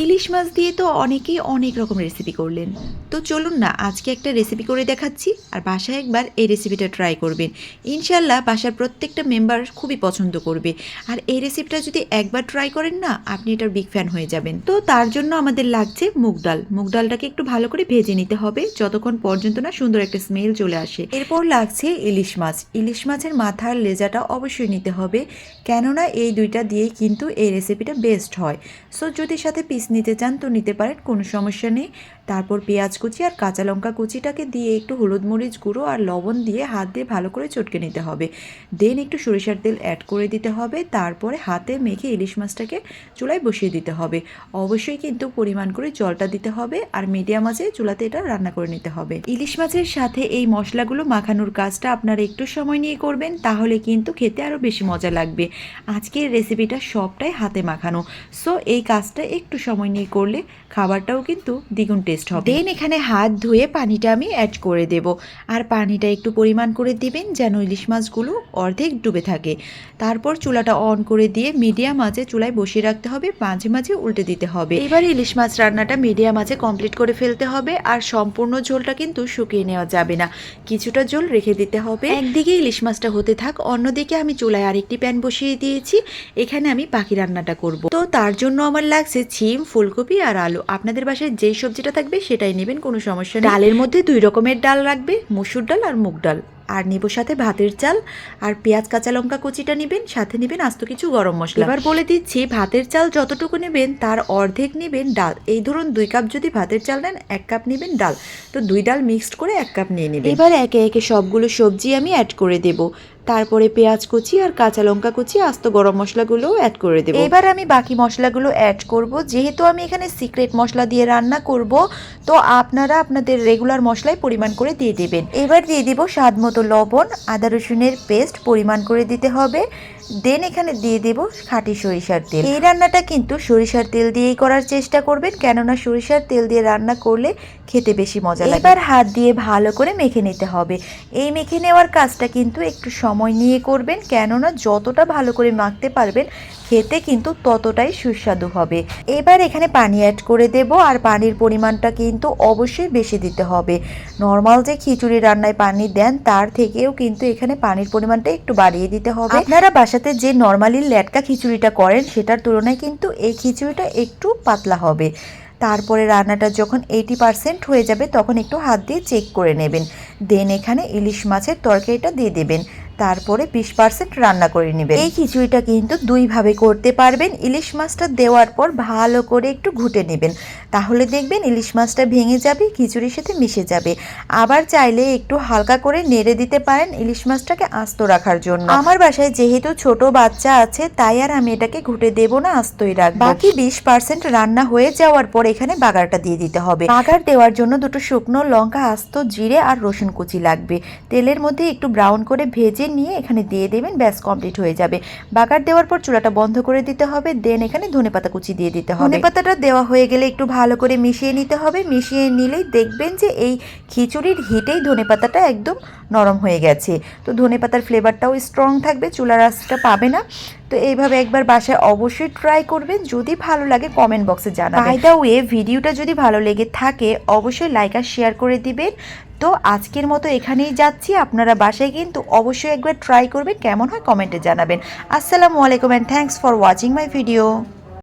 ইলিশ মাছ দিয়ে তো অনেকেই অনেক রকম রেসিপি করলেন। তো চলুন না আজকে একটা রেসিপি করে দেখাচ্ছি, আর বাসায় একবার এই রেসিপিটা ট্রাই করবেন। ইনশাল্লাহ বাসার প্রত্যেকটা মেম্বার খুবই পছন্দ করবে। আর এই রেসিপিটা যদি একবার ট্রাই করেন না, আপনি এটার বিগ ফ্যান হয়ে যাবেন। তো তার জন্য আমাদের লাগছে মুগ ডাল। মুগ ডালটাকে একটু ভালো করে ভেজে নিতে হবে যতক্ষণ পর্যন্ত না সুন্দর একটা স্মেল চলে আসে। এরপর লাগছে ইলিশ মাছ। ইলিশ মাছের মাথার লেজাটা অবশ্যই নিতে হবে, কেননা এই দুইটা দিয়েই কিন্তু এই রেসিপিটা বেস্ট হয়। সো যদি সাথে পিস নিতে চান তো নিতে পারেন, কোনো সমস্যা নেই। তারপর পেঁয়াজ কুচি আর কাঁচা লঙ্কা কুচিটাকে দিয়ে একটু হলুদ মরিচ গুঁড়ো আর লবণ দিয়ে হাত দিয়ে ভালো করে চটকে নিতে হবে। দেন একটু সরিষার তেল অ্যাড করে দিতে হবে। তারপরে হাতে মেখে ইলিশ মাছটাকে চুলায় বসিয়ে দিতে হবে। অবশ্যই কিন্তু পরিমাণ করে জলটা দিতে হবে, আর মিডিয়াম আঁচে চুলাতে এটা রান্না করে নিতে হবে। ইলিশ মাছের সাথে এই মশলাগুলো মাখানোর কাজটা আপনারা একটু সময় নিয়ে করবেন, তাহলে কিন্তু খেতে আরও বেশি মজা লাগবে। আজকের রেসিপিটা সবটাই হাতে মাখানো, সো এই কাজটা একটু সময় নিয়ে করলে খাবারটাও কিন্তু দ্বিগুণ টেস্ট হবে। দেন এখানে হাত ধুয়ে পানিটা আমি অ্যাড করে দেব, আর পানিটা একটু পরিমাণ করে দিবেন যেন ইলিশ মাছগুলো অর্ধেক ডুবে থাকে। তারপর চুলাটা অন করে দিয়ে মিডিয়াম আঁচে চুলায় বসিয়ে রাখতে হবে, মাঝে মাঝে উল্টে দিতে হবে। এবার ইলিশ মাছ রান্নাটা মিডিয়াম আঁচে কমপ্লিট করে ফেলতে হবে, আর সম্পূর্ণ ঝোলটা কিন্তু শুকিয়ে নেওয়া যাবে না, কিছুটা ঝোল রেখে দিতে হবে। একদিকে ইলিশ মাছটা হতে থাক, অন্যদিকে আমি চুলায় আরেকটি প্যান বসিয়ে দিয়েছি। এখানে আমি বাকি রান্নাটা করব। তো তার জন্য আমার লাগছে ছিম, ফুলকপি আর আলু। আপনাদের বাসায় যেই সবজিটা থাকবে সেটাই নেবেন, কোনো সমস্যা নেই। ডালের মধ্যে 2 রকমের ডাল রাখবে, মসুর ডাল আর মুগ ডাল। আর নিব সাথে ভাতের চাল, আর পেঁয়াজ কাঁচা লঙ্কা কুচিটা নেবেন, সাথে নেবেন আস্ত কিছু গরম মশলা। এবার বলে দিচ্ছি, ভাতের চাল যতটুকু নেবেন তার অর্ধেক নেবেন ডাল। এই ধরুন 2 কাপ যদি ভাতের চাল নেন, 1 কাপ নেবেন ডাল। তো 2 ডাল মিক্সড করে 1 কাপ নিয়ে নেবেন। এবার একে একে সবগুলো সবজি আমি অ্যাড করে দেব। তারপরে পেঁয়াজ কুচি আর কাঁচা লঙ্কা কুচি, আস্ত গরম মশলাগুলোও অ্যাড করে দেব। এবার আমি বাকি মশলাগুলো অ্যাড করব। যেহেতু আমি এখানে সিক্রেট মশলা দিয়ে রান্না করব, তো আপনারা আপনাদের রেগুলার মশলাই পরিমাণ করে দিয়ে দেবেন। এবার দিয়ে দিব স্বাদ মতো লবণ, আদা রসুনের পেস্ট পরিমাণ করে দিতে হবে। দেন এখানে দিয়ে দেব খাঁটি সরিষার তেল। এই রান্নাটা কিন্তু সরিষার তেল দিয়েই করার চেষ্টা করবেন, কেননা সরিষার তেল দিয়ে রান্না করলে খেতে বেশি মজা লাগে। এবার হাত দিয়ে ভালো করে মেখে নিতে হবে। এই মেখে নেওয়ার কাজটা কিন্তু একটু সময় নিয়ে করবেন, কেননা যতটা ভালো করে মাখতে পারবেন খেতে কিন্তু ততটাই সুস্বাদু হবে। এবার এখানে পানি অ্যাড করে দেব, আর পানির পরিমাণটা কিন্তু অবশ্যই বেশি দিতে হবে। নর্মাল যে খিচুড়ি রান্নায় পানি দেন তার থেকেও কিন্তু এখানে পানির পরিমাণটা একটু বাড়িয়ে দিতে হবে। আপনারা বাসাতে যে নর্মালি লেটকা খিচুড়িটা করেন সেটার তুলনায় কিন্তু এই খিচুড়িটা একটু পাতলা হবে। তারপরে রান্নাটা যখন 80% হয়ে যাবে তখন একটু হাত দিয়ে চেক করে নেবেন। দেন এখানে ইলিশ মাছের তরকারিটা দিয়ে দেবেন, তারপরে 20% রান্না করে নেবেন। এই খিচুড়িটা কিন্তু 2 ভাবে করতে পারবেন। ইলিশ মাছটা দেওয়ার পর ভালো করে একটু ঘুটে নেবেন, তাহলে দেখবেন ইলিশ মাছটা ভেঙে যাবে, খিচুড়ির সাথে মিশে যাবে। আবার চাইলে একটু হালকা করে নেড়ে দিতে পারেন ইলিশ মাছটাকে আস্ত রাখার জন্য। আমার বাসায় যেহেতু ছোট বাচ্চা আছে, তাই আর আমি এটাকে ঘুটে দেব না, আস্তই রাখবো। বাকি 20% রান্না হয়ে যাওয়ার পর এখানে বাগারটা দিয়ে দিতে হবে। বাগার দেওয়ার জন্য 2 শুকনো লঙ্কা, আস্ত জিরে আর রসুন কুচি লাগবে। তেলের মধ্যে একটু ব্রাউন করে ভেজে নিয়ে এখানে দিয়ে দেবেন, ব্যাস কমপ্লিট হয়ে যাবে। বাগার দেওয়ার পর চুলাটা বন্ধ করে দিতে হবে। দেন এখানে ধনেপাতা কুচি দিয়ে দিতে হবে। ধনেপাতাটা দেওয়া হয়ে গেলে একটু ভালো করে মিশিয়ে নিতে হবে। মিশিয়ে নিলেই দেখবেন যে এই খিচুড়ির হিটেই ধনেপাতাটা একদম নরম হয়ে গেছে। তো ধনেপাতার ফ্লেভারটাও স্ট্রং থাকবে, চুলার আঁচটা পাবে না। তো এইভাবে একবার বাসায় অবশ্যই ট্রাই করবেন। যদি ভালো লাগে কমেন্ট বক্সে জানাবেন। বাই দ্য ওয়ে, ভিডিওটা যদি ভালো লেগে থাকে অবশ্যই লাইক আর শেয়ার করে দিবেন। তো আজকের মতো এখানেই যাচ্ছি, আপনারা বাসায় কিন্তু অবশ্যই একবার ট্রাই করবেন, কেমন হয় কমেন্টে জানাবেন। আসসালামু আলাইকুম and thanks for watching my video.